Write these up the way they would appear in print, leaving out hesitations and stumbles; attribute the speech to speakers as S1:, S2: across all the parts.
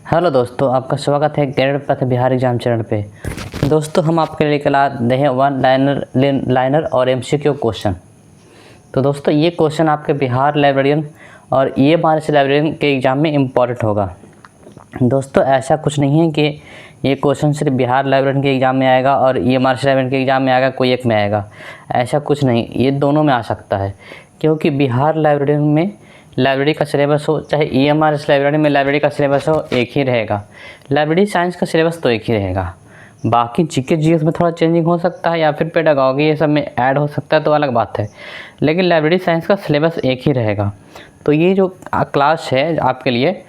S1: Hello दोस्तों, आपका स्वागत है कैरियर पथ बिहार एग्जाम चैनल पे। दोस्तों, हम आपके लिए लेकर आ रहे हैं वन लाइनर और एमसीक्यू क्वेश्चन। तो दोस्तों, ये क्वेश्चन आपके बिहार लाइब्रेरियन और ईएमआरएस लाइब्रेरियन के एग्ज़ाम में इम्पॉर्टेंट होगा। दोस्तों, ऐसा कुछ नहीं है कि ये क्वेश्चन सिर्फ बिहार लाइब्रेरियन के एग्ज़ाम में आएगा और ईएमआरएस लाइब्रेरियन के एग्ज़ाम में आएगा, कोई एक में आएगा। ऐसा कुछ नहीं, ये दोनों में आ सकता है, क्योंकि बिहार लाइब्रेरियन में लाइब्रेरी का सिलेबस हो, चाहे ईएमआरएस लाइब्रेरी में लाइब्रेरी का सिलेबस हो, एक ही रहेगा। लाइब्रेरी साइंस का सिलेबस तो एक ही रहेगा। बाकी जीके जीएस में थोड़ा चेंजिंग हो सकता है या फिर पेडागॉजी ये सब में ऐड हो सकता है, तो अलग बात है, लेकिन लाइब्रेरी साइंस का सिलेबस एक ही रहेगा। तो ये जो क्लास है आपके लिए,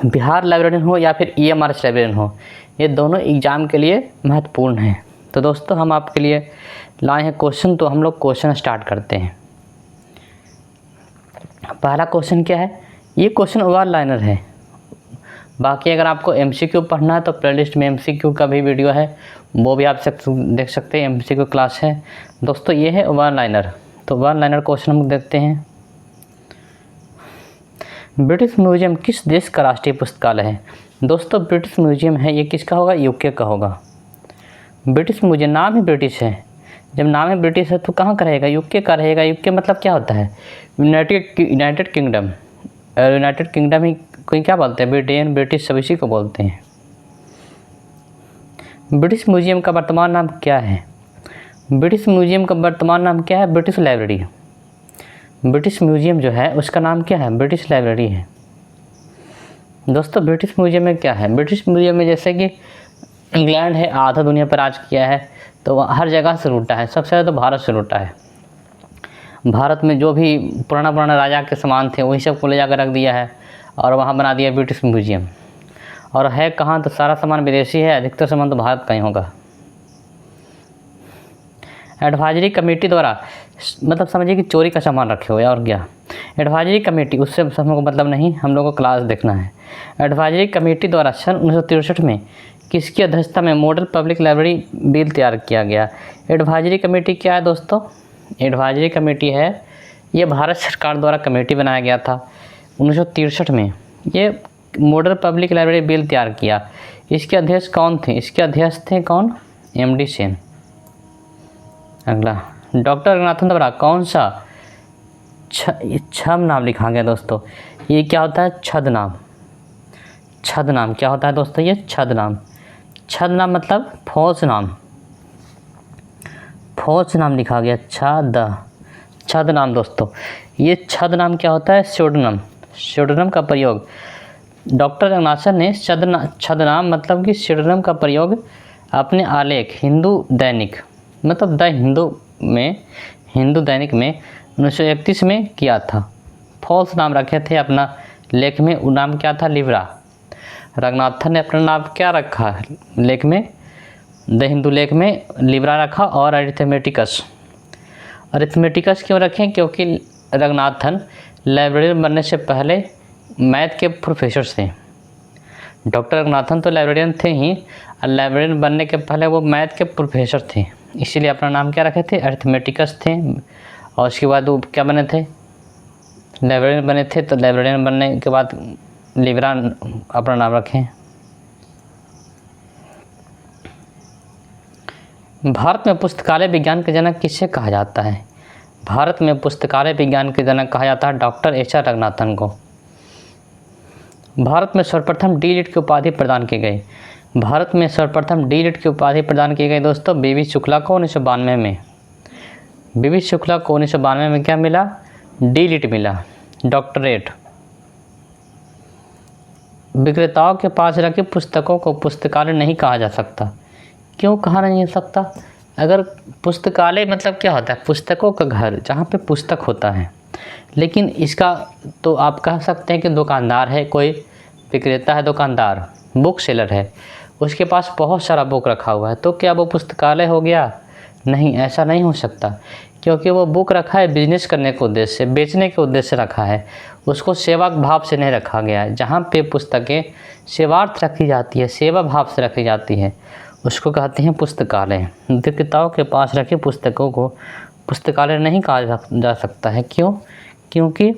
S1: बिहार लाइब्रेरियन हो या फिर ईएमआरएस लाइब्रेरियन हो, ये दोनों एग्ज़ाम के लिए महत्वपूर्ण हैं। तो दोस्तों, हम आपके लिए लाए हैं क्वेश्चन, तो हम लोग क्वेश्चन स्टार्ट करते हैं। पहला क्वेश्चन क्या है? ये क्वेश्चन वन लाइनर है। बाकी अगर आपको एमसीक्यू पढ़ना है तो प्लेलिस्ट में एमसीक्यू का भी वीडियो है, वो भी आप देख सकते हैं, एमसीक्यू क्लास है। दोस्तों, ये है वन लाइनर। तो वन लाइनर क्वेश्चन हम देखते हैं। ब्रिटिश म्यूजियम किस देश का राष्ट्रीय पुस्तकालय है? दोस्तों, ब्रिटिश म्यूजियम है, ये किसका होगा? यूके का होगा। ब्रिटिश म्यूजियम, नाम ही ब्रिटिश है। जब नाम है ब्रिटिश है तो कहाँ का रहेगा? यूके का रहेगा। यूके मतलब क्या होता है? United kingdom. यूनाइटेड किंगडम ही कोई क्या बोलते हैं? ब्रिटेन, ब्रिटिश, सब इसी को बोलते हैं। ब्रिटिश म्यूजियम का वर्तमान नाम क्या है? ब्रिटिश म्यूजियम का वर्तमान नाम क्या है? British library. ब्रिटिश म्यूजियम जो है उसका नाम क्या है? ब्रिटिश लाइब्रेरी है। दोस्तों, ब्रिटिश म्यूजियम में क्या है? ब्रिटिश म्यूजियम में जैसे कि इंग्लैंड है, आधा दुनिया पर राज किया है, तो हर जगह से लूटा है। सबसे ज़्यादा तो भारत से लूटा है। भारत में जो भी पुराना राजा के सामान थे वही सब को ले जाकर रख दिया है और वहाँ बना दिया ब्रिटिश म्यूजियम। और है कहाँ? तो सारा सामान विदेशी है, अधिकतर सामान तो भारत का ही होगा। एडवाइजरी कमेटी द्वारा, मतलब समझिए कि चोरी का सामान रखे हुए और क्या। एडवाइजरी कमेटी, उससे हमको मतलब नहीं, हम लोगों को क्लास देखना है। एडवाइजरी कमेटी द्वारा सन 1963 में किसकी अध्यक्षता में मॉडल पब्लिक लाइब्रेरी बिल तैयार किया गया? एडवाइजरी कमेटी क्या है दोस्तों? एडवाइजरी कमेटी है, ये भारत सरकार द्वारा कमेटी बनाया गया था 1963 में। ये मॉडल पब्लिक लाइब्रेरी बिल तैयार किया। इसके अध्यक्ष कौन थे? इसके अध्यक्ष थे कौन? एमडी सेन। अगला, डॉक्टर रंगनाथन द्वारा कौन सा छद्म नाम लिखा गया? दोस्तों, ये क्या होता है? छद्म नाम। छद्म नाम क्या होता है दोस्तों? ये छद्म नाम। छद्म नाम मतलब फौज नाम। फौज नाम लिखा गया, छद्म नाम। दोस्तों, ये छद्म नाम क्या होता है? स्यूडोनम का प्रयोग। डॉक्टर रंगनाथन ने छद्म नाम मतलब कि स्यूडोनम का प्रयोग अपने आलेख हिंदू दैनिक, मतलब द हिंदू दैनिक में 1931 में किया था। फॉल्स नाम रखे थे अपना लेख में, वो नाम क्या था? लिब्रा। रंगनाथन ने अपना नाम क्या रखा लेख में? द हिंदू लेख में लिब्रा रखा। और अरिथमेटिकस क्यों रखें? क्योंकि रंगनाथन लाइब्रेरियन बनने से पहले मैथ के प्रोफेसर थे। डॉक्टर रंगनाथन तो लाइब्रेरियन थे ही, और लाइब्रेरियन बनने के पहले वो मैथ के प्रोफेसर थे, इसीलिए अपना नाम क्या रखे थे? अरिथमेटिकस थे। और उसके बाद वो क्या बने थे? लाइब्रेरियन बने थे। तो लाइब्रेरियन बनने के बाद लिब्रा अपना नाम रखें। भारत में पुस्तकालय विज्ञान के जनक किसे कहा जाता है? भारत में पुस्तकालय विज्ञान के जनक कहा जाता है डॉक्टर एच.आर. रंगनाथन को। भारत में सर्वप्रथम डी.लिट की उपाधि प्रदान की गई। भारत में सर्वप्रथम डी.लिट की उपाधि प्रदान की गई दोस्तों बीवी शुक्ला को 1992 में। बीवी शुक्ला को 1992 में क्या मिला? डी.लिट मिला, डॉक्टरेट। विक्रेताओं के पास रखी पुस्तकों को पुस्तकालय नहीं कहा जा सकता। क्यों कहा नहीं जा सकता? अगर पुस्तकालय मतलब क्या होता है? पुस्तकों का घर, जहाँ पे पुस्तक होता है। लेकिन इसका तो आप कह सकते हैं कि दुकानदार है, कोई विक्रेता है, दुकानदार, बुक सेलर है, उसके पास बहुत सारा बुक रखा हुआ है, तो क्या वो पुस्तकालय हो गया? नहीं, ऐसा नहीं हो सकता, क्योंकि वो बुक रखा है बिजनेस करने के उद्देश्य से, बेचने के उद्देश्य से रखा है, उसको सेवा भाव से नहीं रखा गया है। जहाँ पे पुस्तकें सेवार्थ रखी जाती है, सेवा भाव से रखी जाती है, उसको कहते हैं पुस्तकालय। विक्रेताओं के पास रखी पुस्तकों को पुस्तकालय नहीं कहा जा सकता है। क्यों? क्योंकि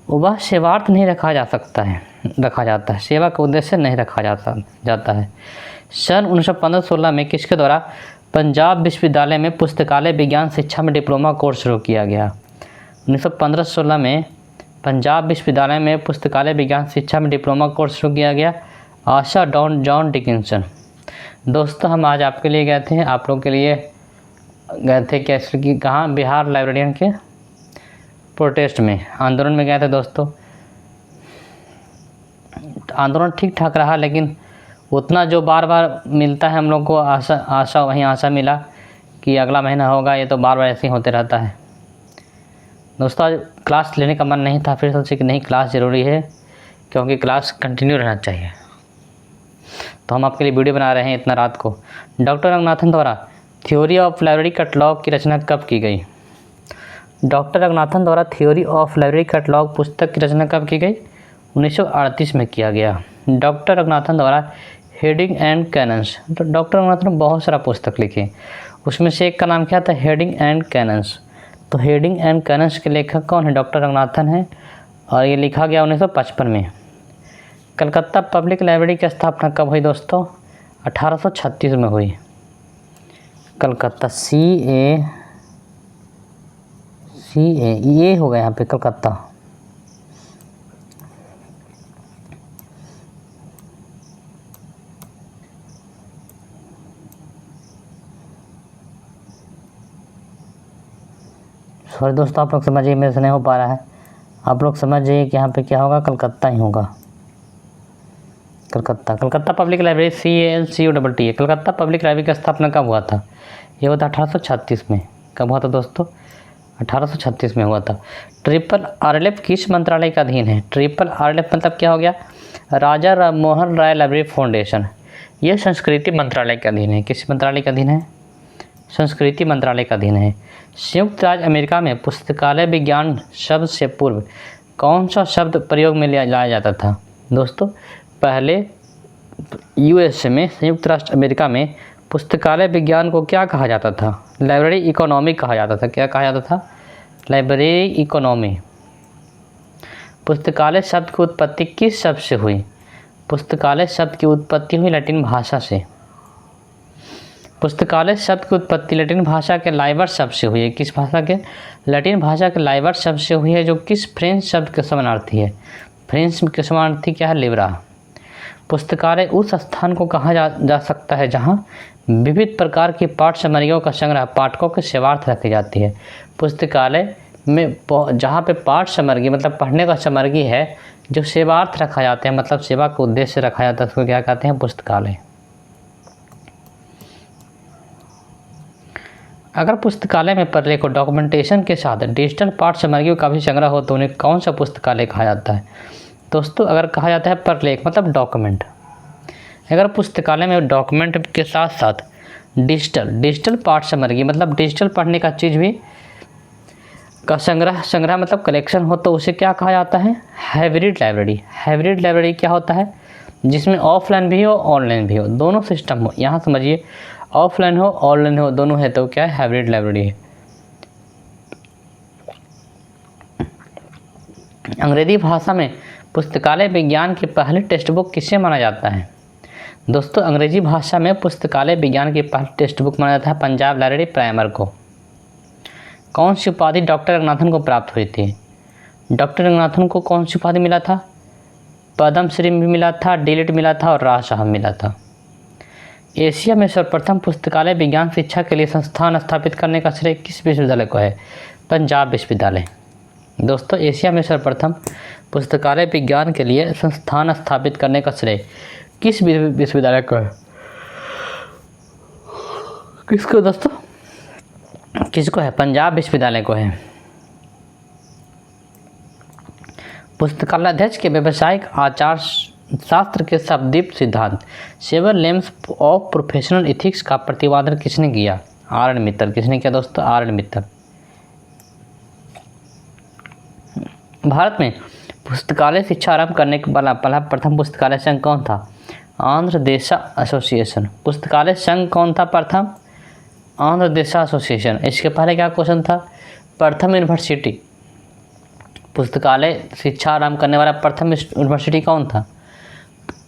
S1: वह सेवार्थ नहीं रखा जाता है, सेवा के उद्देश्य नहीं रखा जाता है। सन 1915-16 में किसके द्वारा पंजाब विश्वविद्यालय में पुस्तकालय विज्ञान शिक्षा में डिप्लोमा कोर्स शुरू किया गया? 1915-16 में पंजाब विश्वविद्यालय में पुस्तकालय विज्ञान शिक्षा में डिप्लोमा कोर्स शुरू किया गया। आशा जॉन डिकिंसन। दोस्तों हम आज आपके लिए गए थे, आप लोग के लिए गए थे कैसे कि कहाँ, बिहार लाइब्रेरियन के प्रोटेस्ट में, आंदोलन में गए थे दोस्तों। आंदोलन ठीक ठाक रहा, लेकिन उतना जो बार बार मिलता है हम लोग को आशा वहीं आशा मिला कि अगला महीना होगा, ये तो बार बार ऐसे ही होते रहता है। दोस्तों आज क्लास लेने का मन नहीं था, फिर सोचे कि नहीं क्लास ज़रूरी है, क्योंकि क्लास कंटिन्यू रहना चाहिए, तो हम आपके लिए वीडियो बना रहे हैं इतना रात को। डॉक्टर रंगनाथन द्वारा थ्योरी ऑफ लाइब्रेरी कैटलॉग की रचना कब की गई? डॉक्टर रंगनाथन द्वारा थ्योरी ऑफ लाइब्रेरी कैटलॉग पुस्तक की रचना कब की गई? 1938 में किया गया। डॉक्टर रंगनाथन द्वारा हेडिंग एंड कैनन्स, तो डॉक्टर रंगनाथन ने बहुत सारा पुस्तक लिखे, उसमें से एक का नाम क्या था? Heading and cannons. तो हेडिंग एंड कैनन्स के लेखक कौन है? डॉक्टर रंगनाथन है, और ये लिखा गया 1955 में। कलकत्ता पब्लिक लाइब्रेरी की स्थापना कब हुई दोस्तों? 1836 में हुई। कलकत्ता ये हो गया यहाँ पे कलकत्ता। सॉरी दोस्तों, आप लोग समझिए, मेरे से नहीं हो पा रहा है, आप लोग समझ जाइए कि यहाँ पे क्या होगा, कलकत्ता ही होगा। कलकत्ता पब्लिक लाइब्रेरी CALCUTT है। कलकत्ता पब्लिक लाइब्रेरी की स्थापना कब हुआ था? ये हुआ था 1836 में। कब हुआ था दोस्तों? 1836 में हुआ था। RRLF किस मंत्रालय का अधीन है? RRLF मतलब क्या हो गया? Raja Rammohan Roy library foundation. ये संस्कृति मंत्रालय के अधीन है। किस मंत्रालय के अधीन है? संस्कृति मंत्रालय का अधीन है। संयुक्त राज्य अमेरिका में पुस्तकालय विज्ञान शब्द से पूर्व कौन सा शब्द प्रयोग में लाया जाता था? दोस्तों पहले USA में, संयुक्त राष्ट्र अमेरिका में पुस्तकालय विज्ञान को क्या कहा जाता था? लाइब्रेरी इकोनॉमी कहा जाता था। क्या कहा जाता था? Library economy. पुस्तकालय शब्द की उत्पत्ति किस शब्द से हुई? पुस्तकालय शब्द की उत्पत्ति हुई लैटिन भाषा से। पुस्तकालय शब्द की उत्पत्ति लैटिन भाषा के लाइबर शब्द से हुई है। किस भाषा के? लैटिन भाषा के लाइबर शब्द से हुई है, जो किस फ्रेंच शब्द के समानार्थी है? फ्रेंच के समानार्थी क्या है? लिब्रा। पुस्तकालय उस स्थान को कहा जा सकता है जहां विविध प्रकार की पाठ्य सामग्रियों का संग्रह पाठकों के सेवार्थ रखी जाती है। पुस्तकालय में जहाँ पे पाठ्य सामग्री मतलब पढ़ने का सामग्री है, जो सेवार्थ रखा जाते हैं, मतलब सेवा के उद्देश्य से रखा जाता है, उसको क्या कहते हैं? पुस्तकालय। अगर पुस्तकालय में प्रलेख को डॉक्यूमेंटेशन के साथ डिजिटल पाठ्य सामग्रियों का भी संग्रह हो तो उन्हें कौन सा पुस्तकालय कहा जाता है? दोस्तों अगर कहा जाता है प्रलेख मतलब डॉक्यूमेंट, अगर पुस्तकालय में डॉक्यूमेंट के साथ साथ डिजिटल पाठ्य सामग्री मतलब डिजिटल पढ़ने का चीज़ भी का संग्रह मतलब कलेक्शन हो तो उसे क्या कहा जाता है? Hybrid library. हाइब्रिड लाइब्रेरी क्या होता है? जिसमें ऑफलाइन भी हो ऑनलाइन भी हो, दोनों सिस्टम हो। यहाँ समझिए, ऑफलाइन हो ऑनलाइन हो दोनों है तो क्या है? हाइब्रिड लाइब्रेरी है। अंग्रेजी भाषा में पुस्तकालय विज्ञान की पहली टेक्स्ट बुक किसे माना जाता है? दोस्तों अंग्रेजी भाषा में पुस्तकालय विज्ञान की पहली टेक्स्ट बुक माना जाता है पंजाब लाइब्रेरी प्राइमर को। कौन सी उपाधि डॉक्टर रंगनाथन को प्राप्त हुई थी? डॉक्टर रंगनाथन को कौन सी उपाधि मिला था? पद्मश्री भी मिला था, डीलिट मिला था और राज साहब मिला था। एशिया में सर्वप्रथम पुस्तकालय विज्ञान शिक्षा के लिए संस्थान स्थापित करने का श्रेय किस विश्वविद्यालय को है? पंजाब विश्वविद्यालय। दोस्तों एशिया में सर्वप्रथम पुस्तकालय विज्ञान के लिए संस्थान स्थापित करने का श्रेय किस विश्वविद्यालय को है? किसको दोस्तों? किसको है? पंजाब विश्वविद्यालय को है। पुस्तकालय अध्यक्ष के व्यावसायिक आचार शास्त्र के शब्दीप सिद्धांत 7 लेम्स ऑफ प्रोफेशनल इथिक्स का प्रतिपादन किसने किया? RN मित्तल। किसने किया दोस्तों? RN मित्तल। भारत में पुस्तकालय शिक्षा आरंभ करने वाला प्रथम पुस्तकालय संघ कौन था? आंध्र देशा एसोसिएशन। पुस्तकालय संघ कौन था प्रथम? आंध्र देशा एसोसिएशन। इसके पहले क्या क्वेश्चन था? प्रथम यूनिवर्सिटी पुस्तकालय शिक्षा आरंभ करने वाला प्रथम यूनिवर्सिटी कौन था?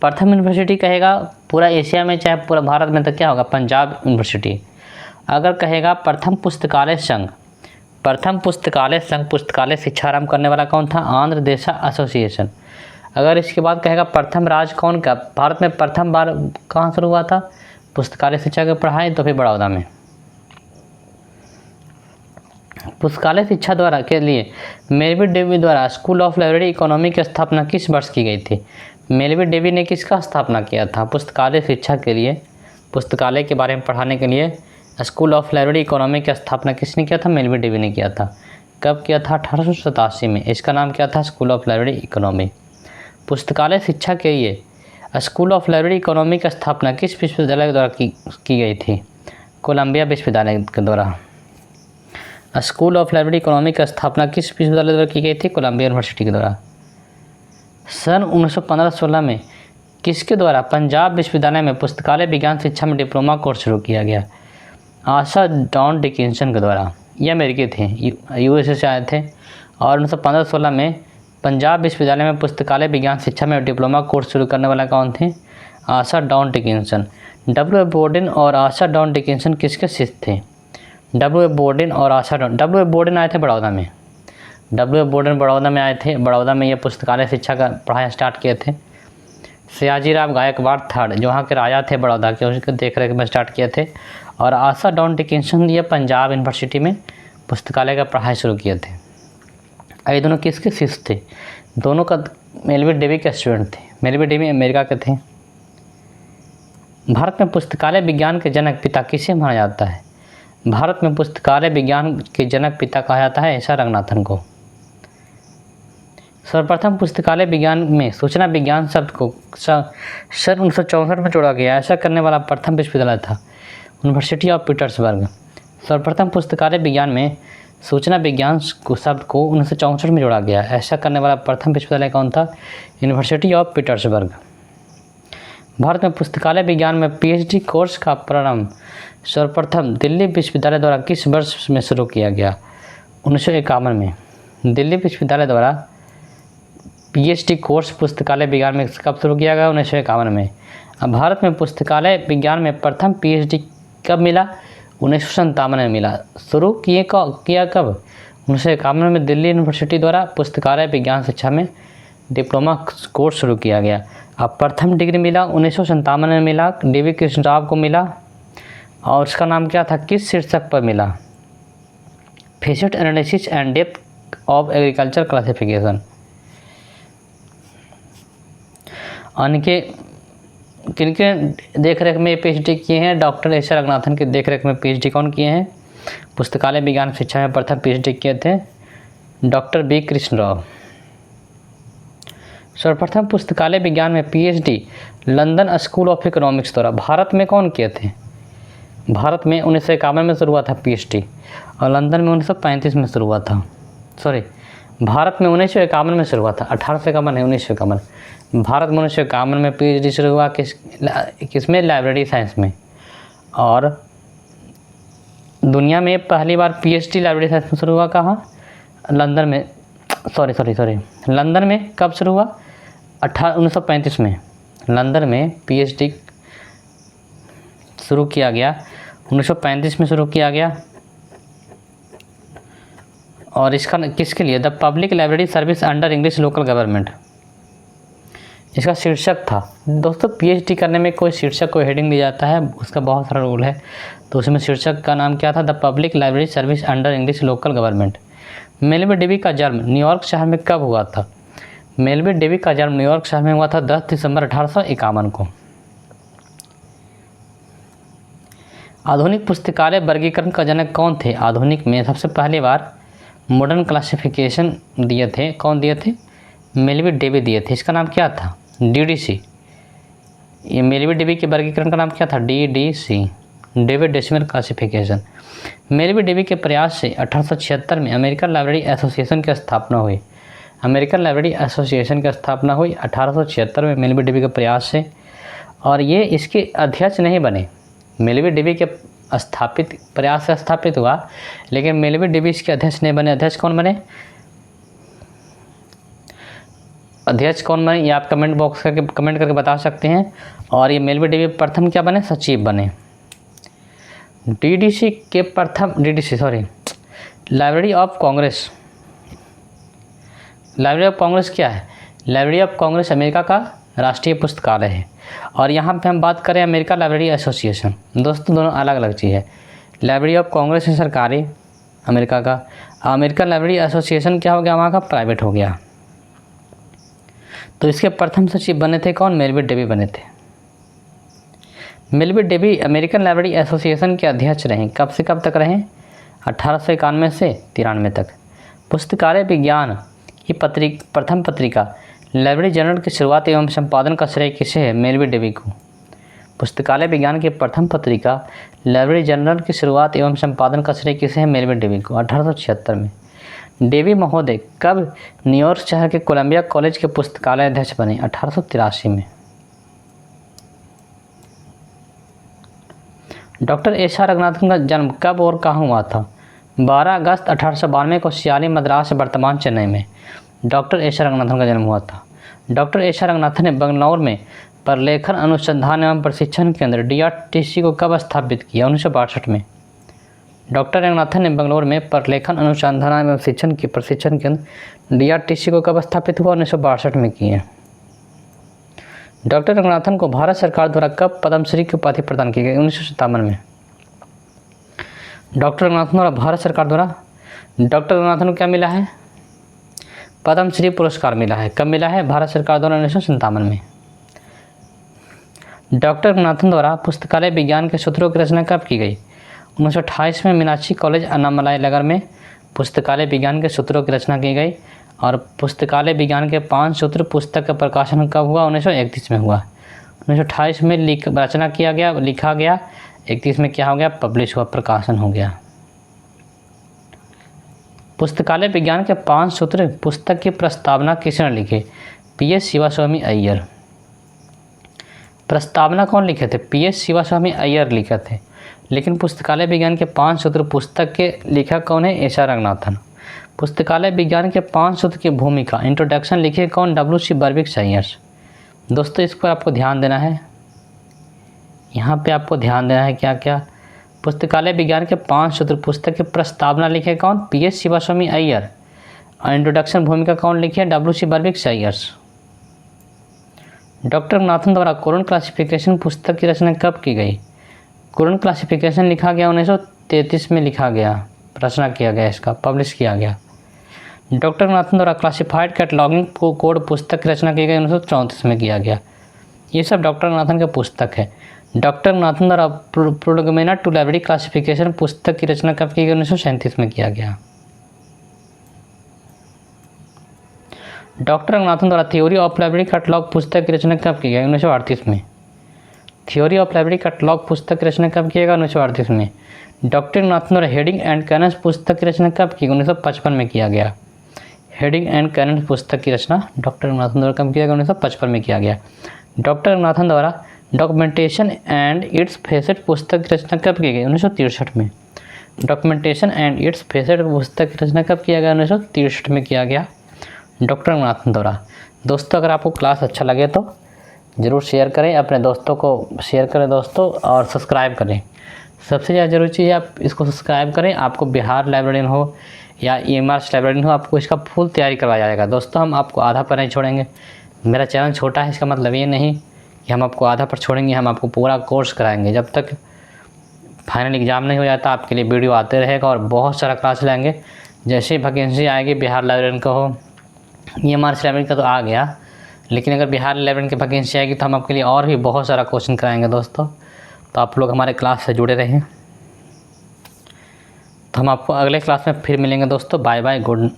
S1: प्रथम यूनिवर्सिटी कहेगा पूरा एशिया में चाहे पूरा भारत में, तो क्या होगा? पंजाब यूनिवर्सिटी। अगर कहेगा प्रथम पुस्तकालय संघ पुस्तकालय शिक्षा आरंभ करने वाला कौन था? आंध्र देश एसोसिएशन। अगर इसके बाद कहेगा प्रथम राज्य कौन का भारत में प्रथम बार कहाँ शुरू हुआ था पुस्तकालय शिक्षा की पढ़ाई? तो फिर बड़ौदा में। पुस्तकालय शिक्षा द्वारा के लिए मेलवी डेवी द्वारा स्कूल ऑफ लाइब्रेरी इकोनॉमी की स्थापना किस वर्ष की गई थी? मेलवी डेवी ने किसका स्थापना किया था पुस्तकालय शिक्षा के लिए? पुस्तकालय के बारे में पढ़ाने के लिए स्कूल ऑफ लाइब्रेरी इकोनॉमी की स्थापना किसने किया था? मेलवी डेवी ने किया था। कब किया था? 1887 में। इसका नाम क्या था? School of library economy. पुस्तकालय शिक्षा के लिए स्कूल ऑफ लाइब्रेरी इकोनॉमी की स्थापना किस विश्वविद्यालय द्वारा की गई थी? कोलंबिया विश्वविद्यालय के द्वारा। स्कूल ऑफ लाइब्रेरी इकोनॉमी की स्थापना किस विश्वविद्यालय द्वारा की गई थी? कोलंबिया यूनिवर्सिटी के द्वारा। सन 1915-16 में किसके द्वारा पंजाब विश्वविद्यालय में पुस्तकालय विज्ञान शिक्षा में डिप्लोमा कोर्स शुरू किया गया? आशा डॉन डिकिंसन के द्वारा। ये अमेरिकी थे, यूएसए से आए थे और 1915-16 में पंजाब विश्वविद्यालय में पुस्तकालय विज्ञान शिक्षा में डिप्लोमा कोर्स शुरू करने वाला कौन थे? आशा डॉन डिकिंसन। डब्ल्यू बोर्डन और आशा डॉन डिकिंसन किसके शिष्य थे? डब्ल्यू बोर्डन और आशा डॉन। डब्ल्यू बोर्डन आए थे बड़ौदा में। डब्ल्यू बोर्डन बड़ौदा में आए थे। बड़ौदा में ये पुस्तकालय शिक्षा का पढ़ाई स्टार्ट किए थे। सयाजीराव गायकवाड़ थर्ड जो वहाँ के राजा थे बड़ौदा के, उसके देख रेख में स्टार्ट किए थे। और आशा डॉन डिकिंसन ये पंजाब यूनिवर्सिटी में पुस्तकालय का पढ़ाई शुरू किए थे। ये दोनों किसके शिष्य थे? दोनों का मेलवी डेवी के स्टूडेंट थे। मेलवी डेवी अमेरिका के थे। भारत में पुस्तकालय विज्ञान के जनक पिता किसे माना जाता है? भारत में पुस्तकालय विज्ञान के जनक पिता कहा जाता है एस आर रंगनाथन को। सर्वप्रथम पुस्तकालय विज्ञान में सूचना विज्ञान शब्द को सन 1964 में जोड़ा गया। ऐसा करने वाला प्रथम विश्वविद्यालय था यूनिवर्सिटी ऑफ पीटर्सबर्ग। सर्वप्रथम पुस्तकालय विज्ञान में सूचना विज्ञान शब्द को 1964 में जोड़ा गया। ऐसा करने वाला प्रथम विश्वविद्यालय कौन था? University of Petersburg. भारत में पुस्तकालय विज्ञान में पीएचडी कोर्स का प्रारंभ सर्वप्रथम दिल्ली विश्वविद्यालय द्वारा किस वर्ष में शुरू किया गया? 1951 में। दिल्ली विश्वविद्यालय द्वारा पीएचडी कोर्स पुस्तकालय विज्ञान में कब शुरू किया गया? 1951 में। अब भारत में पुस्तकालय विज्ञान में प्रथम पीएचडी कब मिला? 1957 में मिला। शुरू किया कब? 1951 में दिल्ली यूनिवर्सिटी द्वारा पुस्तकालय विज्ञान शिक्षा में डिप्लोमा कोर्स शुरू किया गया। अब प्रथम डिग्री मिला 1957 में मिला, डीवी कृष्णराव को मिला। और उसका नाम क्या था? किस शीर्षक पर मिला? Facet analysis and depth of agriculture classification. उनके किनके देख रेख में पीएचडी किए हैं? डॉक्टर एस आर रंगनाथन के देख रेख में पीएचडी कौन किए हैं? पुस्तकालय विज्ञान शिक्षा में प्रथम पीएचडी किए थे डॉक्टर बी कृष्णराव। सर्वप्रथम पुस्तकालय विज्ञान में PhD London school of economics द्वारा भारत में कौन किए थे? भारत में 1951 में शुरू हुआ था पीएचडी और लंदन में 1935 में शुरू हुआ था। भारत में 1951 में शुरू हुआ था। 1851 है, 1951। भारत में 1951 में पीएचडी शुरू हुआ किसमें? लाइब्रेरी साइंस में। और दुनिया में पहली बार पीएचडी लाइब्रेरी साइंस में शुरू हुआ कहाँ? लंदन में। लंदन में कब शुरू हुआ? 1935 में। लंदन में पीएचडी शुरू किया गया 1935 में शुरू किया गया। और इसका किसके लिए? The public library service under English local government इसका शीर्षक था। दोस्तों पीएचडी करने में कोई शीर्षक को हेडिंग दिया जाता है, उसका बहुत सारा रूल है। तो उसमें शीर्षक का नाम क्या था? The public library service under English local government. Melvil Dewey का जन्म न्यूयॉर्क शहर में कब हुआ था? मेलवी डेवी का जन्म न्यूयॉर्क शहर में हुआ था 10 दिसंबर 1851 को। आधुनिक पुस्तकालय वर्गीकरण का जनक कौन थे? आधुनिक में सबसे पहली बार मॉडर्न क्लासिफिकेशन दिए थे। कौन दिए थे? मेलवी डेवी दिए थे। इसका नाम क्या था? डीडीसी। ये मेलवी डेवी के वर्गीकरण का नाम क्या था? DDC, David decimal classification. Melvil Dewey के प्रयास से 1876 में अमेरिकन लाइब्रेरी एसोसिएशन की स्थापना हुई। अमेरिकन लाइब्रेरी एसोसिएशन की स्थापना हुई 1876 में मेलवी डेवी के प्रयास से। और ये इसके अध्यक्ष नहीं बने। मेलवी डेवी के प्रयास से स्थापित हुआ, लेकिन मेलवी डेवी इसके अध्यक्ष नहीं बने। अध्यक्ष कौन बने? अध्यक्ष कौन बने ये आप कमेंट बॉक्स करके कमेंट करके बता सकते हैं। और ये मेलवी डेवी प्रथम क्या बने, सचिव बने। डीडीसी के प्रथम library of Congress. Library of Congress क्या है? लाइब्रेरी ऑफ कांग्रेस अमेरिका का राष्ट्रीय पुस्तकालय है। और यहाँ पे हम बात करें अमेरिका लाइब्रेरी एसोसिएशन, दोस्तों दोनों अलग अलग चीज़ है। लाइब्रेरी ऑफ कांग्रेस है सरकारी अमेरिका का, अमेरिकन लाइब्रेरी एसोसिएशन क्या हो गया, वहाँ का प्राइवेट हो गया। तो इसके प्रथम सचिव बने थे कौन, मेलवी डेवी बने थे। मेलवी डेवी अमेरिकन लाइब्रेरी एसोसिएशन के अध्यक्ष रहे। कब से कब तक रहे? 1891 से 93 तक। पुस्तकालय विज्ञान की प्रथम पत्रिका लाइब्रेरी जर्नल की शुरुआत एवं संपादन का श्रेय किसे है? मेलवी डेवी को। पुस्तकालय विज्ञान की प्रथम पत्रिका लाइब्रेरी जर्नल की शुरुआत एवं संपादन का श्रेय किसे है? मेलवी डेवी को, 1876 में। डेवी महोदय कब न्यूयॉर्क शहर के कोलंबिया कॉलेज के पुस्तकालय अध्यक्ष बने? 1883 में। Doctor SR. रंगनाथन का जन्म कब और कहाँ हुआ था? 12 अगस्त 1892 को सियाली मद्रास वर्तमान चेन्नई में डॉक्टर एस.आर. रंगनाथन का जन्म हुआ था। Doctor SR. रंगनाथन ने बंगलौर में प्रलेखन अनुसंधान एवं प्रशिक्षण केंद्र DRTC को कब स्थापित किया? 1962 में। डॉक्टर रंगनाथन ने बंगलौर में प्रलेखन अनुसंधान एवं प्रशिक्षण केंद्र DRTC को कब स्थापित हुआ? 1962 में किए। डॉक्टर रंगनाथन को भारत सरकार द्वारा कब पद्मश्री की उपाधि प्रदान की गई? 1957 में। डॉक्टर रंगनाथन द्वारा भारत सरकार द्वारा डॉक्टर रंगनाथन को क्या मिला है? पद्मश्री पुरस्कार मिला है। कब मिला है? भारत सरकार द्वारा 1957 में। डॉक्टर रंगनाथन द्वारा पुस्तकालय विज्ञान के सूत्रों की रचना कब की गई? 1928 में मीनाक्षी कॉलेज अन्नामलाई नगर में पुस्तकालय विज्ञान के सूत्रों की रचना की गई। और पुस्तकालय विज्ञान के 5 सूत्र पुस्तक का प्रकाशन कब हुआ? 1931 में हुआ। 1928 में रचना किया गया, लिखा गया, 31 में क्या हो गया? पब्लिश हुआ, प्रकाशन हो गया। पुस्तकालय विज्ञान के 5 सूत्र पुस्तक की प्रस्तावना किसने लिखे? PS शिवास्वामी अय्यर। प्रस्तावना कौन लिखे थे? PS शिवास्वामी अय्यर लिखे थे। लेकिन पुस्तकालय विज्ञान के 5 सूत्र पुस्तक के लेखक कौन है? एस.आर. रंगनाथन। पुस्तकालय विज्ञान के 5 सूत्र की भूमिका इंट्रोडक्शन लिखे कौन? W.C. बर्विक अय्यर्स। दोस्तों इस पर आपको ध्यान देना है, यहाँ पे आपको ध्यान देना है क्या क्या। पुस्तकालय विज्ञान के 5 सूत्र पुस्तक की प्रस्तावना लिखे कौन? PS शिवास्वामी अय्यर। और इंट्रोडक्शन भूमिका कौन लिखी है? W.C. बर्विक अय्यर्स। डॉक्टर रंगनाथन द्वारा कोरोन क्लासिफिकेशन पुस्तक की रचना कब की गई? कोरोन क्लासिफिकेशन लिखा गया 1933 में, लिखा गया, रचना किया गया, इसका पब्लिश किया गया। डॉक्टर रंगनाथन द्वारा क्लासिफाइड कैटलॉगिंग कोड पुस्तक की रचना की गई 1934 में किया गया। ये सब डॉक्टर रंगनाथन के पुस्तक है। डॉक्टर रंगनाथन द्वारा प्रोलेगोमेना टू लाइब्रेरी क्लासिफिकेशन पुस्तक की रचना कब की गई? 1937 में किया गया। डॉक्टर रंगनाथन द्वारा थ्योरी ऑफ लाइब्रेरी कैटलॉग पुस्तक की रचना कब की गई? 1938 में। थ्योरी ऑफ लाइब्रेरी कैटलॉग पुस्तक की रचना कब किया गया? 1938 में। डॉक्टर रंगनाथन द्वारा हेडिंग एंड कैनन्स पुस्तक की रचना कब की? 1955 में किया गया। हेडिंग एंड कैनन्स पुस्तक की रचना डॉक्टर रंगनाथन द्वारा कब किया गया? 1955 में किया गया। डॉक्टर रंगनाथन द्वारा डॉक्यूमेंटेशन एंड इट्स फेसेट पुस्तक की रचना कब की गई? 1963 में। डॉक्यूमेंटेशन एंड इट्स फेसेट पुस्तक की रचना कब किया गया? 1963 में किया गया डॉक्टर रंगनाथन द्वारा। दोस्तों अगर आपको क्लास अच्छा लगे तो ज़रूर शेयर करें, अपने दोस्तों को शेयर करें दोस्तों, और सब्सक्राइब करें। सबसे ज़्यादा ज़रूरी चीज़ है आप इसको सब्सक्राइब करें। आपको बिहार लाइब्रेरियन हो या EMR लाइब्रेरियन हो, आपको इसका फुल तैयारी करवाया जाएगा। दोस्तों हम आपको आधा पर नहीं छोड़ेंगे। मेरा चैनल छोटा है, इसका मतलब ये नहीं कि हम आपको आधा पर छोड़ेंगे, हम आपको पूरा कोर्स कराएंगे। जब तक फाइनल एग्ज़ाम नहीं हो जाता आपके लिए वीडियो आते रहेगा और बहुत सारा क्लास लाएंगे। जैसे ही वैकेंसी आएगी बिहार लाइब्रेरियन का हो, EMR लाइब्रेरियन का तो आ गया, लेकिन अगर बिहार लाइब्रेरियन की वैकेंसी आएगी तो हम आपके लिए और भी बहुत सारा क्वेश्चन कराएंगे दोस्तों। तो आप लोग हमारे क्लास से जुड़े रहें। तो हम आपको अगले क्लास में फिर मिलेंगे दोस्तों। Bye bye, good.